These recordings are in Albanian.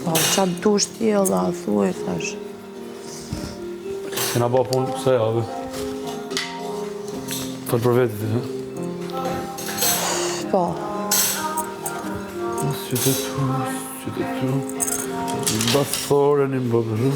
Po, qatë dush ti o la, thuaj, thash. Kena ba punë kësa javë. Falë për vetit, he? Po. Qytetu, basore një mbëgru.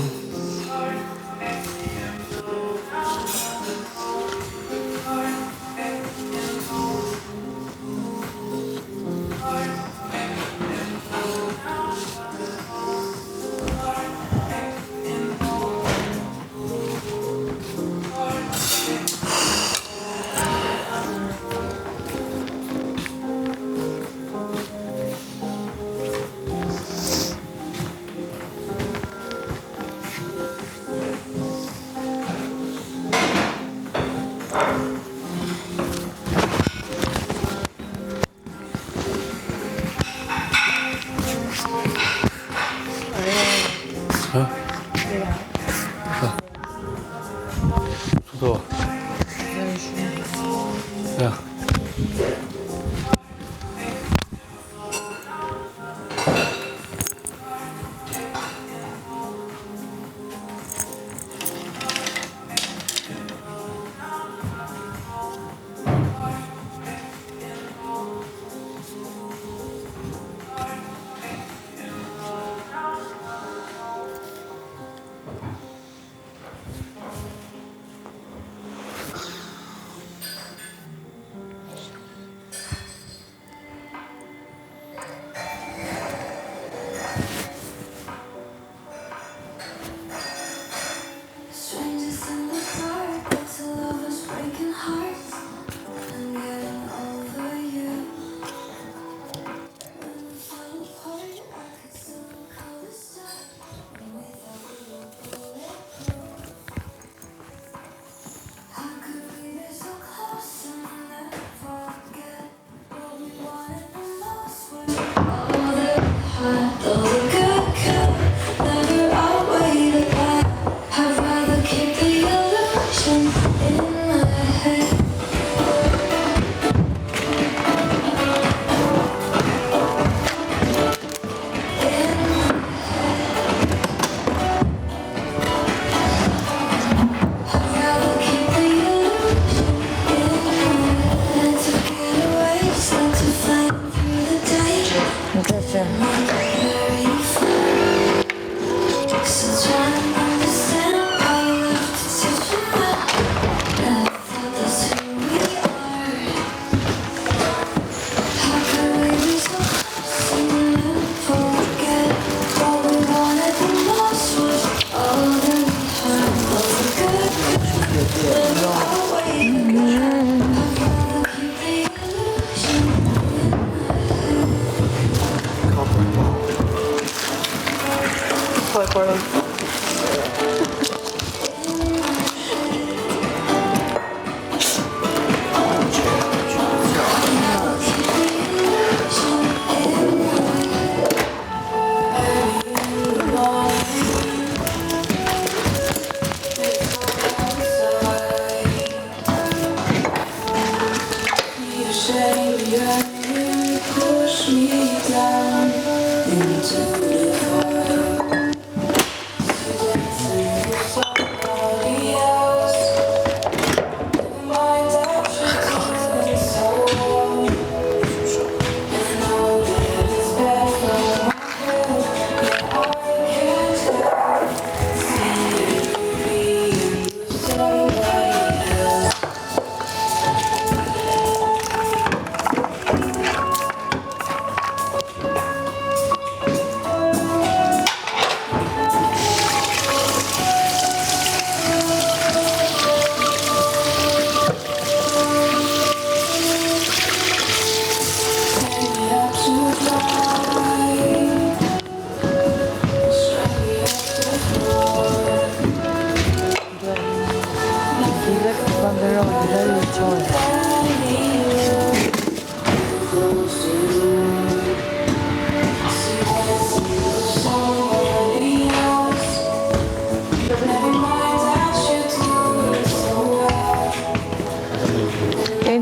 Ha? Tudo. Ja.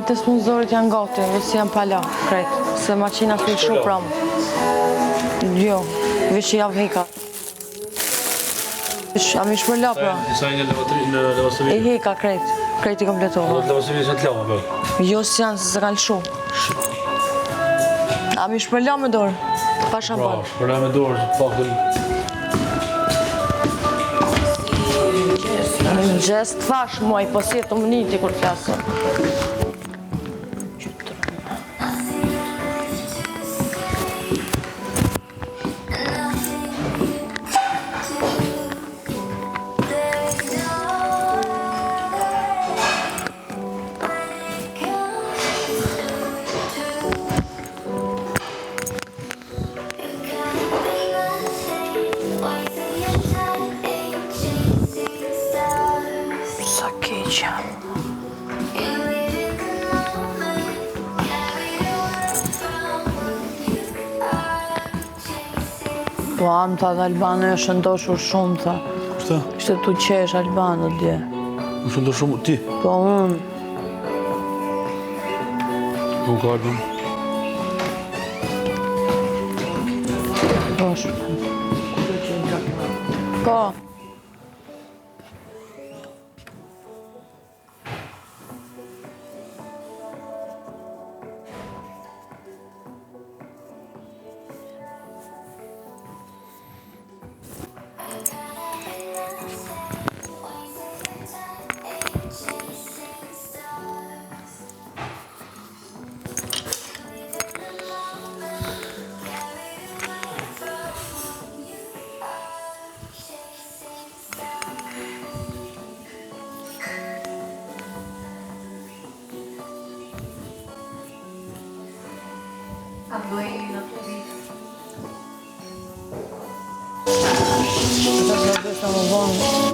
Të sponsorit janë gati, si janë pala, krejt, se maqina s'u shu pramë. Jo. Vish jam heka. Vish jam ish për lapra. Sa një E levasëri. heka krejt. Krejt i kompletova. Levasëri që të lava, për. Jo si janë, se se kanë lëshu. Am ish për la me dorë. Pa Pra, shampan. shpërla me dorë, faktën. Në gjest thash muaj, po si e të mëniti kur flasë. Sa keqja. Po amë tha dhe Albano është ndoshur shumë, tha. Shta? Ishte tu qesh Albano dje. Më shumë do shumë ti. Po unë. Unë ka album. Po shumë. Po.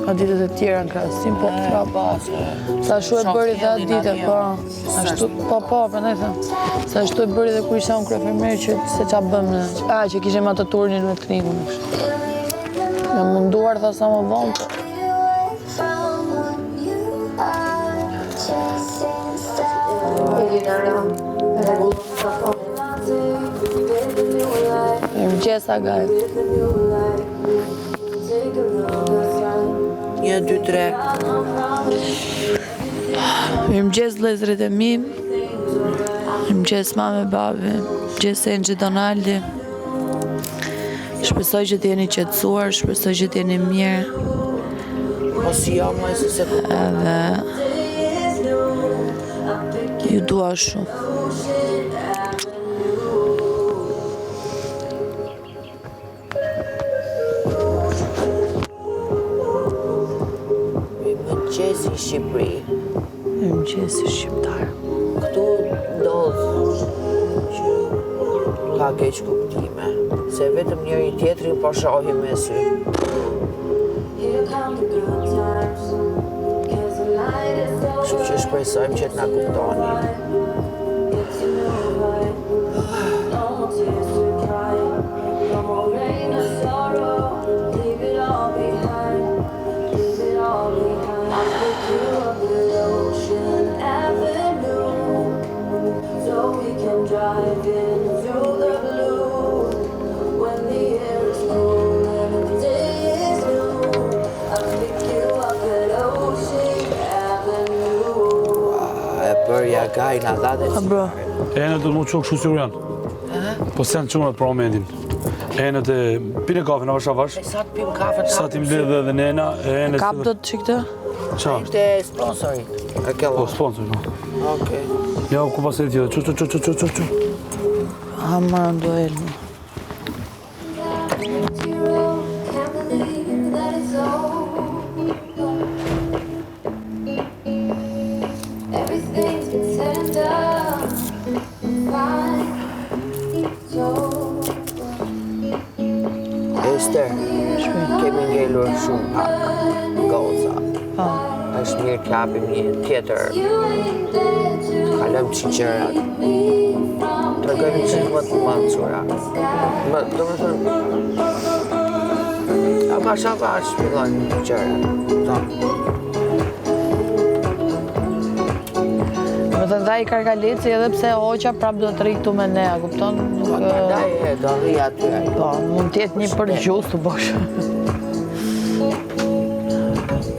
Ka ditët e tjera në krahasim, po sa ashtu e bëri dhe atë ditë, po. Ashtu, po, prandaj them. Sa ashtu e bëri dhe kur isha unë kryefermer që se qa bëm ne. Që kishim atë turnin me klinikun. Me munduar tha sa më vonë, po. Mirëmëngjes Agaj. 1, 2, 3. Mirëmëngjes vëllezërit e mi. Mirëmëngjes mame, babi. Mirëmëngjes Enxhi Donaldi. Shpresoj që t'jeni qetësuar, shpresoj që t'jeni mirë. Po si jam më se se Edhe ju dua shumë. Mirëmëngjes i Shqipëri. Mirëmëngjes shqiptar. Këtu ndodh që ka keq kuptime, se vetëm njëri tjetrin po shohim me sy. Kështu që shpresojmë që t'na kuptoni. Drive in through the blue when the air is cold and every day is new. I'll pick you up at Ocean Avenue. E bërja gaj nga dhate A bro, Enët do të më qo kështu si janë. Po se janë qunat për momentin. Enët e pine kafe në vash. Sa të pim kafe Sa t'im lidhe dhe nena, enët... kap do të që këtë? Qa? Te sponsori. E Po, kello. sponsor, no. Okej. Ja, ku pas e tjede, qu. Ha, mara ndo elë. Can't believe that it's over. Everything's been said and done. Fine. So Ester, kemi ngelur shumë pak. Goza. Është mirë t'japim një tjetër. Kalojmë që gjërat. Tregojmë që më të mancura. Do me thënë, a bash fillojnë gjërat. Më thënë dha i Karkaleci edhe pse hoqa prap do të rri këtu me ne, a kupton? Prandaj do rri aty ai. Po, mund t'jetë një përgjus të bosh.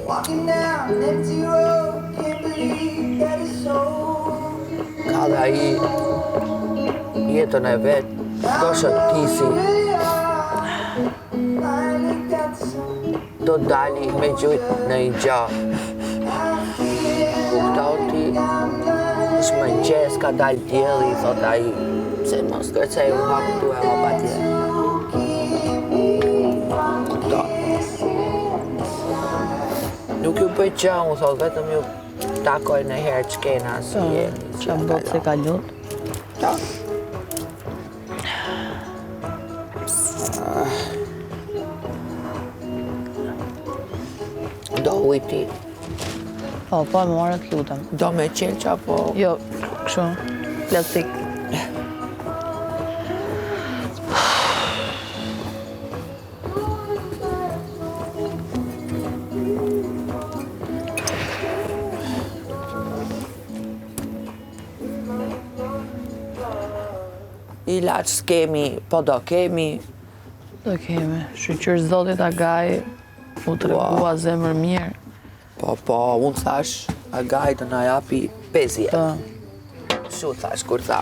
Walking down an empty road, can't believe that it's so. Ka dhe ai jetën e vet, do shëtisi. Finally got the sun. Do dali me gjujt në i gjatë. Kuptau ti, shme gjes ka dal djeli, thot ai, se mos kërcej u hapë tu e hapa tje. Kuptau. Nuk ju bëj qa, unë thot, vetëm ju takoj në herë që kena si jemi. Qa botë se ka lutë. Ta. Do ujti, Po, më marrë të lutem. do me qelë qa po. Jo, kështu, plastik. Ilaç s'kemi, po do kemi. Do kemi, shqyqyr zotit Agaj, u të regua zemër mirë. Po, unë thash, Agaj të na japi 50. Po, Shu thash, kur tha.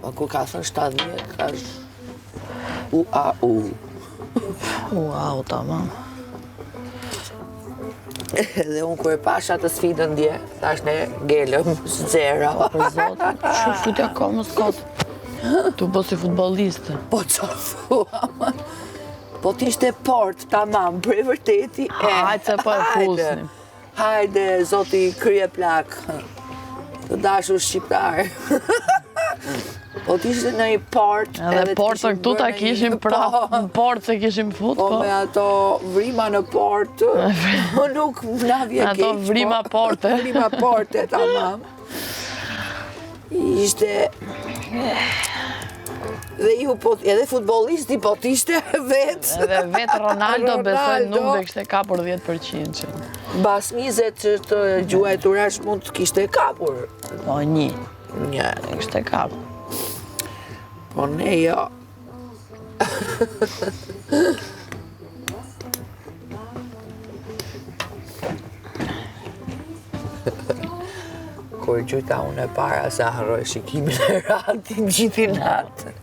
Po kur ka thënë 70, thash, wow, tamam. Dhe unë kur e pasha të sfidën dje, thash ne ngelëm zero. Për zotin, që futja komës kotë. Tu po si futboliste. Po qa thua, po t'ishte port, tamam, për e vërteti. Hajde se po e fusnim. Hajde, zoti krye plak, të dashur shqiptar. Po t'ishte në i port. Edhe portën këtu ta kishim prapë, në port se kishim fut, Po po. me ato vrima në port, nuk na vje keq. Ato vrima porte. Vrima porte, tamam. Ishte... Dhe ju po, edhe futbollisti po t'ishte vetë. Edhe vetë Ronaldo besoj nuk Ronaldo. dhe kishte kapur 10%. Basmizet që të gjuajturash mund të kishte kapur. Po një, Një, kishte kapur. po ne jo. Kur gjyta unë e para se harroj shikimin e Radit gjithi natën.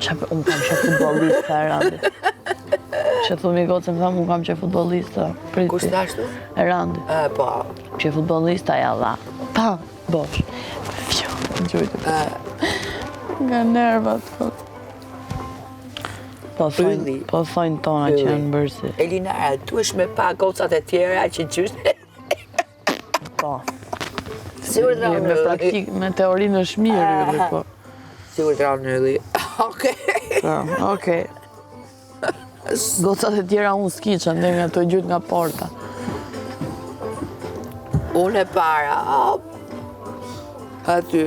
Unë kam që futbolista e Randi. Që thumi gotë se më thamë, unë kam që futbolista. Kush thashtu? E Randi. Po. Që futbolista ja dha. Pa, bosh. Fjo, gjujtë. Nga nervat, kot. Po Ylli. thojnë tona që janë bërsi. Elina, tu është me pa gocat e tjera që gjyshte. Po. Si u dra Me praktik, me teorinë është mirë, ylli, po. Si u dra në ylli. Okej. Po, okej. Gocat e tjera unë s'kiqen, dhe nga të gjytë nga porta. Unë e para, aty.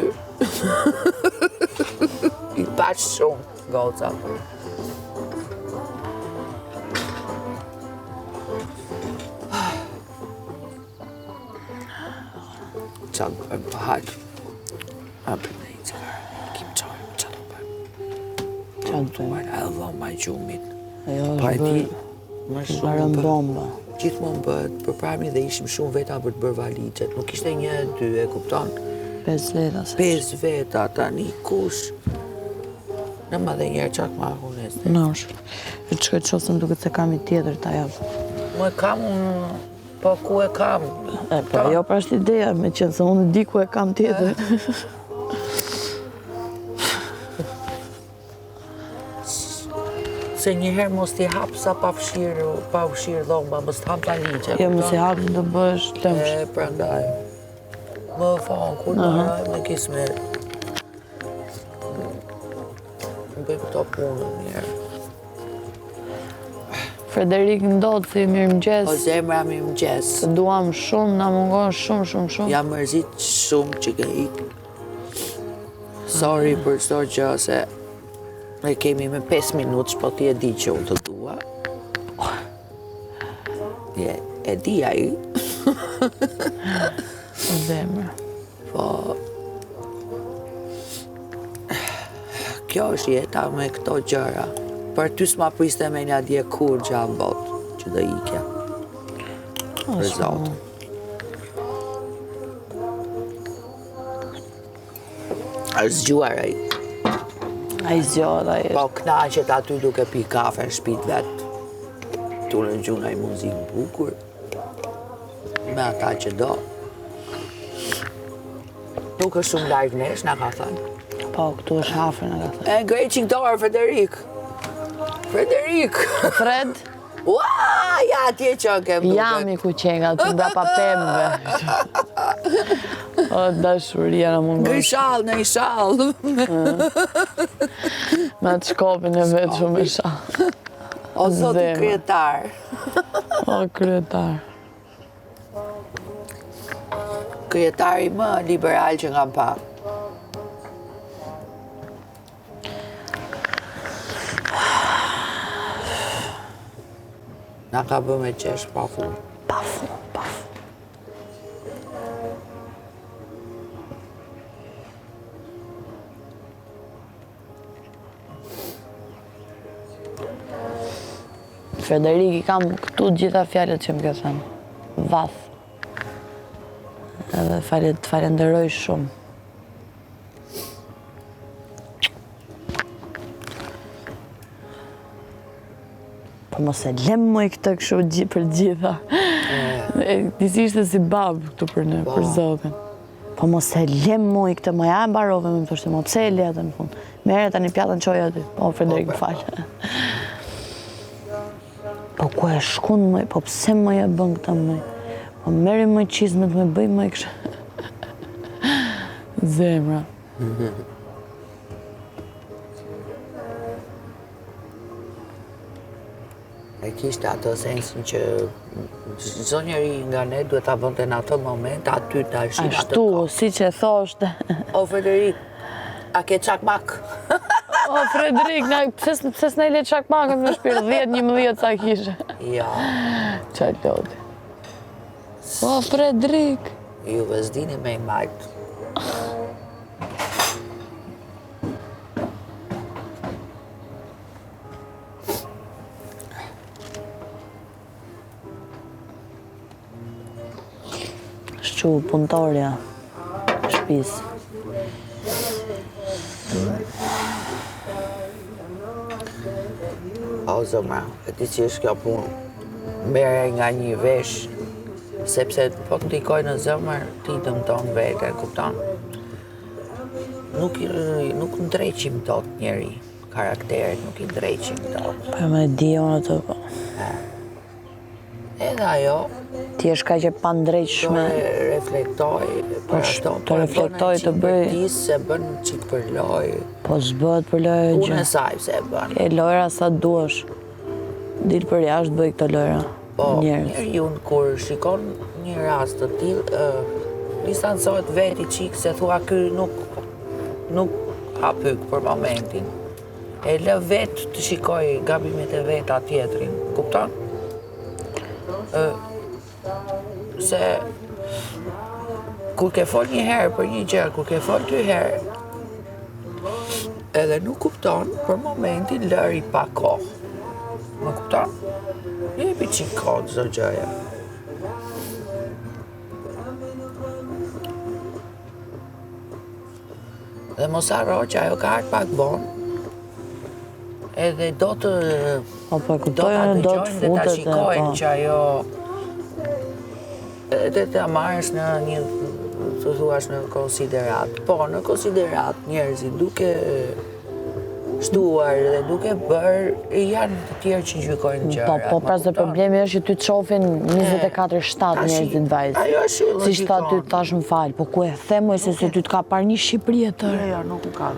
I pash shumë goca. Qa të bëjmë për haqë. Apë në i cërë. Kim qojmë, qa të bëjmë. Qa të bëjmë? Marë e dhoma i gjumit. Ajo Pa e është ti, bërë, më barën shumë bëhet. bomba. Gjithmonë bëhet, për prami dhe ishim shumë veta për të bërë valigjet. Nuk ishte 1, 2, e kupton? 5 veta se. 5 veta, tani kush? Në më dhe njerë qak ma hunes. Nosh. E që këtë qosëm duke se kam i tjetër ta javë. Më kam unë, po ku e kam? E, po, jo pra është ideja, me qenë se unë di ku e kam tjetër. Se njëherë mos t'i hapë sa pa fshirë dhomba, mos t'ham valigje. Jo, më si hapë të bësh lëmsh. E, prandaj. Më vonë, kur në rajmë në kismet. Bëjmë këto punë njerë. Frederik ndodhë si mirë mëgjes. O zemra mi më gjesë. Se duam shumë, na mungon shumë. Jam mërzit shumë që ke ikë. Sorry për çdo gjë se ne kemi me 5 minutë, po ti e di që unë të dua. E di ai. Zemër. Po... Kjo është jeta me këto gjëra. Për ty s'ma priste me një dje kur gjatë botë, që do ikja. Për Zotë. është zgjuar ai. Ai zgjodh ai. Po knaqet aty duke pi kafe në shtëpitë vet. Tu në gjuna i muzikë bukur. Me ata që do. Nuk është shumë larg nesh, na ka thënë. Po, këtu është hafër, na ka thënë. E ngreqin dorë, Frederik. Frederik! Fred? Ua, ja atje që kem duket. Jam i ku qenga, të mbrapa pemëve. O, dashuria në mund Në shall, në shall. Me atë shkopin e vetë shumë e shall. O zoti Zemra. kryetar. O, kryetar. Kryetari më liberal që kam pa. Na ka bë me qesh pa fund. Pa fund, pa fund. Frederik, i kam këtu gjitha fjalët që më ke thënë. Vath. Edhe të falenderoj shumë. Po mos e lem moj këtë kështu për gjitha. Disi ishte si babë këtu për ne, për Zotin. Po mos e lem moj këtë, më ja e mbarove me më thoshte, mo pse e le atë në fund. Mere tani pjatën qoj aty. Po, Frederik, më falë. Po ku e shkun mëj, po pse mëj e bën këta mëj? Po meri mëj qizmet me bëj mëj kështë. Zemra. E kishte ato sensin që çdo njeri nga ne duhet ta bënte në atë moment aty ta shin atë. Ashtu, si që thoshte. O Frederik, a ke çakmak? O, Frederik, pse s'na i le çakmakën në shpirt, 10-11 sa kishe. Ja, Qa loti. O, Frederik. ju vëzdini me i majtë. Shqu punëtorja shtëpisë. O zëmra, e ti që është kjo punë, mere nga një vesh, sepse po të ndikoj në zëmër, ti dëmton vete, kupton? Nuk ndreqim dot njeri, karakteret nuk i ndreqim dot. Po me di unë të po. Edhe ajo, Ti është ka që pa do ndrejshme. e reflektoj për ato, të reflektoj, të bëj. Për se bën qik për loj, Po s'bëhet për lojë unë gjë. e saj se e bën. E lojra sa duash. Dil për jashtë bëj këto lojra. Po, Njerëz. njeri unë kur shikon një rast të tillë, distancohet veti qik se thua ky nuk ha pyk për momentin. E lë vetë të shikoj gabimet e veta tjetrin, kupton? Se kur ke fol një herë për një gjë, kur ke fol 2 herë, edhe nuk kupton, për momentin lëri pa kohë. Më kupton? Jepi qik kohë çdo gjëja. Dhe mos harro që ajo ka ardhur pak bon, edhe do të Po po do kuptoj ta unë do të dëgjojnë dhe ta futet. shikojnë Po. që ajo edhe ta marrësh në një të thuash në konsiderat. Po, në konsiderat njerëzit duke shtuar dhe duke bërë janë të tjerë që gjykojnë Po, gjërat. po, më pra se kupton? problemi është që ty të shofin 24/7 Tashi, njerëzit vajzë. ajo është Si shta ty logjikon. tash më falë, po ku e themoj se ty të ka parë një Shqipëri e tërë. Jo, nuk u ka.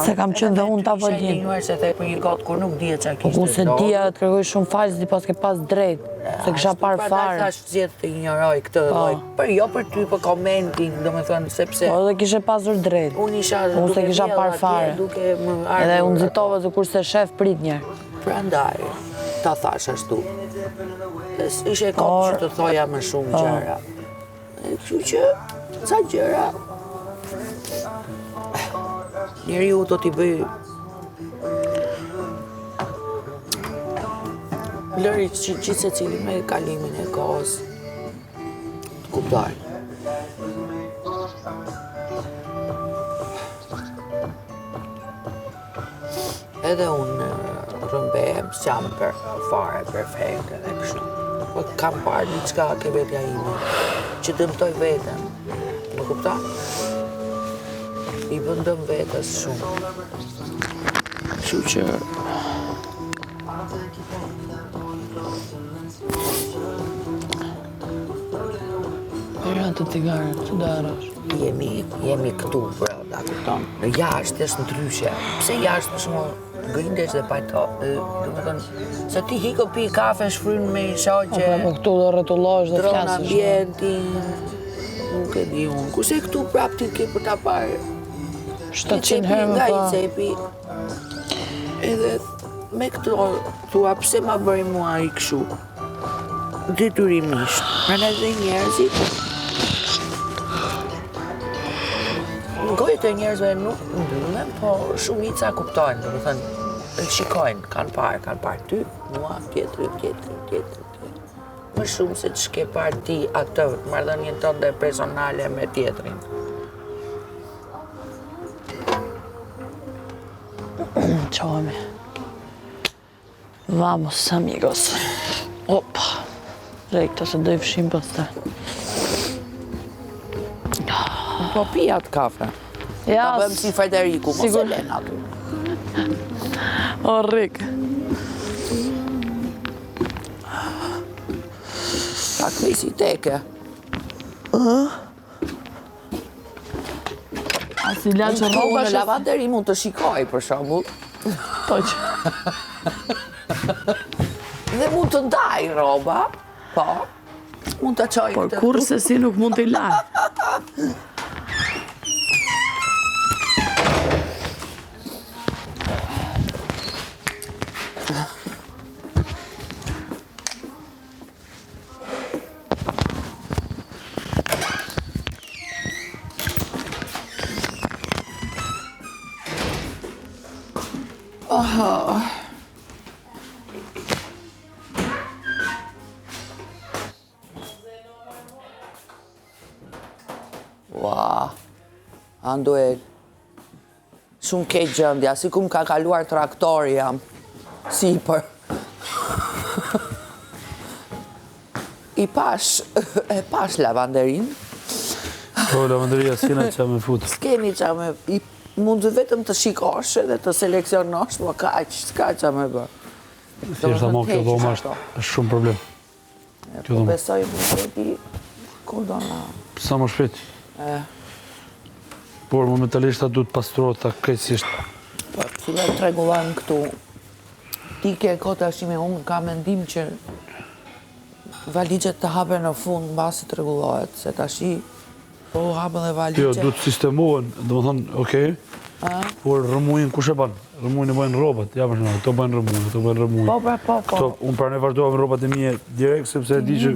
Se kam qenë dhe unë ta Isha vëdjen. injënuar se the për një kohë kur nuk dihet çka Po kishte. ku se ndodhur. dija të kërkoj shumë falë, si pas ke pas drejt, se kisha parë Prandaj fare. thash zgjedh të ignoroj këtë lloj. Për jo për ty, për komentin, domethënë sepse Po edhe kishe pasur drejt. unë isha Unë se duke kisha vjedh parë atje, fare. duke më Edhe ardhur unë ato. nxitova se kurse shef prit njerë. Prandaj ta thash ashtu. Ishe kopë që të thoja më shumë gjëra. E kështu që ca gjëra. Njeriu do t'i bëj lëri gjithë se cili me kalimin e kohës të kuptoj. Edhe unë rëmbehem, s'jam fare perfekte dhe kështu. Po kam parë diçka ke vetja ime, që dëmtoj veten, më kupton? I bën dëm vetes shumë. Kështu që Janë të tigare, të darësh. jemi këtu, brada, kupton? Në jashtë është ndryshe. Pse jashtë për shembull grindesh dhe pajto, domethënë se ti hiko pi kafe shfryn me shoqe. Po këtu do rrotullohesh dhe Dron flasësh. ambientin, nuk e di unë. Kurse këtu prap ti ke për ta parë 700 herë më nga i pa. cepi. Edhe me këto thua pse ma bëri mua i kështu. Detyrimisht. Prandaj dhe njerëzit në gojët e njerëzve nuk mbyllen, po shumica kuptojnë, domethënë e shikojnë, kanë parë ty, mua, tjetrin. Më shumë se që ke parë ti atë marrëdhënien tënde personale me tjetrin. Ciao, amigo. Vamos, amigos. Opa. Rekta se do i fshim pastaj. Po pi atë kafe. Ja, Ta bëjmë si Frederiku, mos e sigur. len aty. O, Rik. Ta kvisi teke. A si la që Unë rroba në lavanderi mund të shikoj, për shembull. Po që. Dhe mund të ndaj rroba, po. Mund të qoj Por kur se si nuk mund t'i la. Ua, Anduel. Shumë keq gjendja, si kum ka kaluar traktori jam. Sipër. E pash lavanderin. Po, lavanderia s'kena qa me fut. S'keni qa me... Mund vetëm të shikosh dhe të seleksionosh, po kaq, s'ka qa me bërë. Thjeshta mo kjo dhoma është shumë problem. Kjo Po dhoma. besoj nuk e di kur do na... Sa më shpejt. Por momentalisht ta duhet pastrohet ta krejtësisht. Po, cila t'rregullojmë këtu. Ti ke kota shime, unë ka mendim që valigjet të hapen në fund mbasi t'rregullohet, se tashi po hapen dhe Jo, valigjet. duhet sistemohen, domethënë, okej. Por rëmujin kush e ban? Rëmujin e bëjnë rrobat, ja për shembull, këto bëjnë rëmuj, këto bëjnë rëmuj. Po. Këto, unë pra ne vazhdova me rrobat e mia direkt sepse e di që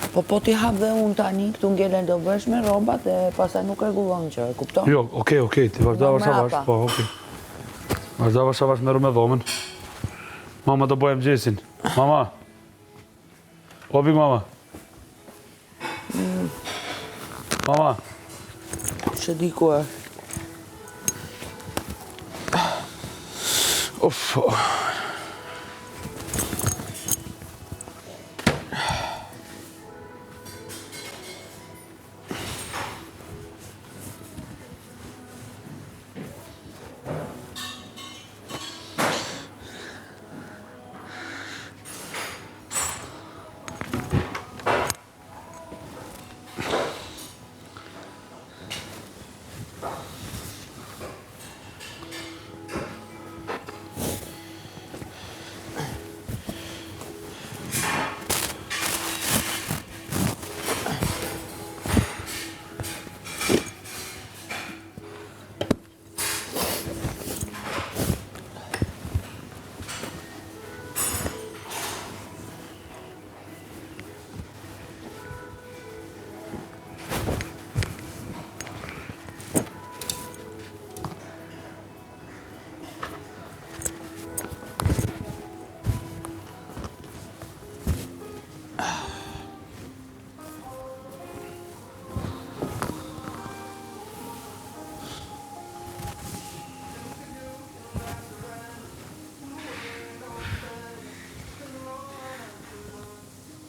Po ti hap dhe unë tani, këtu ngelen do bësh me rrobat dhe pastaj nuk rregullon gjë, e kupton? jo, okej, ti vazhdova Më savash, mrapa. po, okej. Vazhdova savash me rëmë dhomën. Mama do bëjmë gjesin. Mama. Obi mama. Mama. Që di ku është. Uf.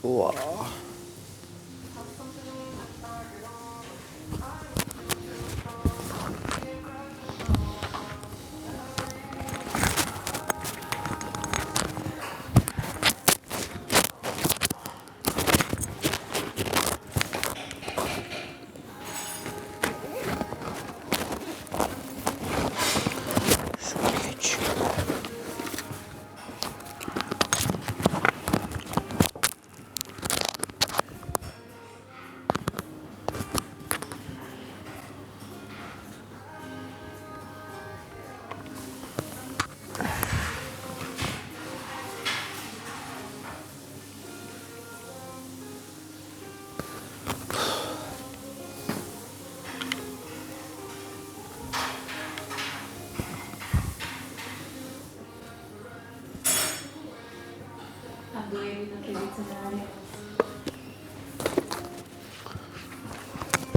Ua.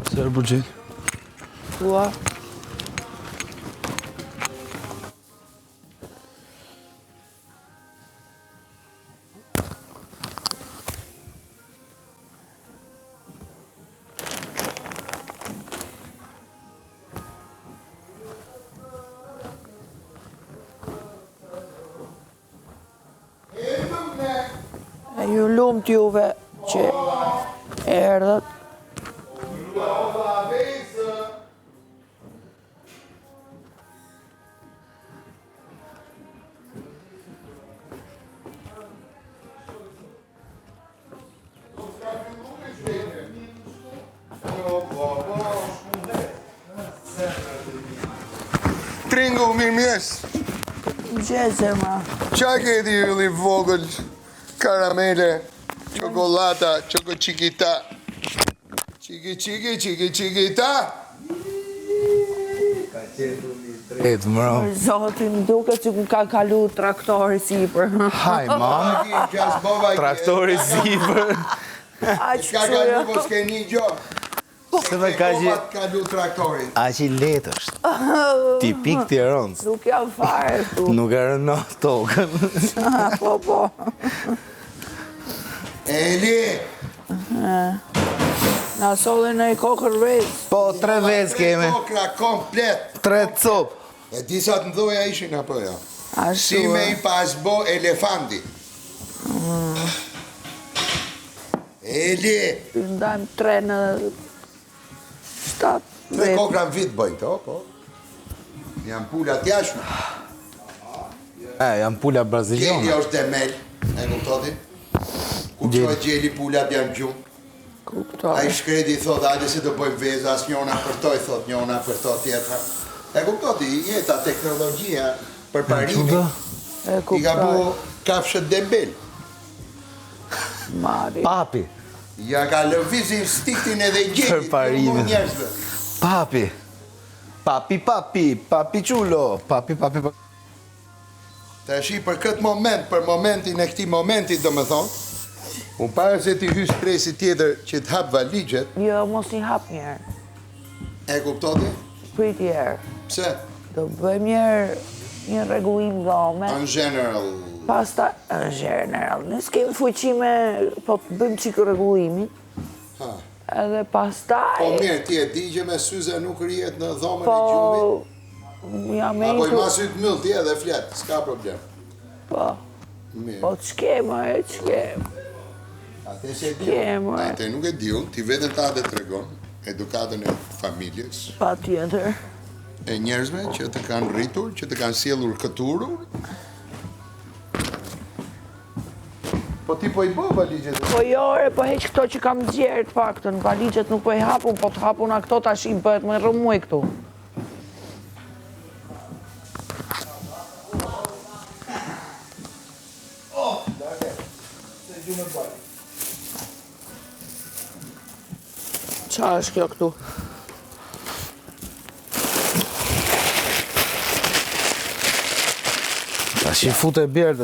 Se buxhet. Ua. E ju lumt juve që erdhët. Tringu, mirëmjes. Gjezema. Qa keti ylli vogël, karamele, çokolata, çoko çikita. Çikita. Et, bro. Zotin, duket që ku ka kalu traktori sipër. Haj, mam. Gjas bova Traktori sipër. Aq Ka kështu kalu po s'ke një gjo. Se me ka që... Kalu traktori. Aq i letë është. Tipik Tiranës. nuk jam fare këtu. Nuk e rëno tokën. Po. Eli, Na solli në i kokër vezë. Po, 3 vezë keme. kokra komplet. 3 copë. E disa të mdoja ishin apo jo? Ashtu. Si me i pasbo elefanti. Eli, Ndajmë 3 në 7 tre vezë. kokra në vit bëjnë to, po. Janë pula t'jashme. Janë pula Gjeli braziliane. është demel, e kuptoti? Ku qoj gjeli pulat janë gjumë. A i shkreti thot, ajde se do bëjmë veza, as njona për toj, thot njona për to tjetra. E kuptoti, jeta, teknologjia, për parimi, E i ka bu kafshët dembel. Mari. Papi. Ja ka lëvizin stiktin edhe gjelit, Për parime. nuk njerëzve. Papi. Papi qulo. Papi. Ta shi për këtë moment, për momentin e këti momentit, do me thonë, unë pare se ti hys presi tjetër që të hap valigjet, Jo, mos një hap njerë. e kuptoti? Prit njerë. Pse? Do bëjmë një rregullim dhome. In general, Pasta, në general, ne s'kemi fuqime, po të bëjmë qikë rregullimin. ha. Edhe pastaj... Po mirë, ti e di që me syze nuk rrijet në dhomën Po... e gjumit? Jam e Apo i tu... masit mëll ti edhe flet, s'ka problem. Po... Mirë. Po të shkema e të shkema. Ate se di. Shkema e... Ate nuk e di unë, ti vetëm ta dhe tregon edukatën e familjes, Pa tjetër. e njerëzve që të kanë rritur, që të kanë sjellur këturur. Po ti po i bo valigjet. Po jore, po heq këto që kam gjerë të paktën, valigjet nuk po i hapun, po të hapun a këto tash i bëhet më rëmuj këtu. Qa është kjo këtu? Tash i fute bjerë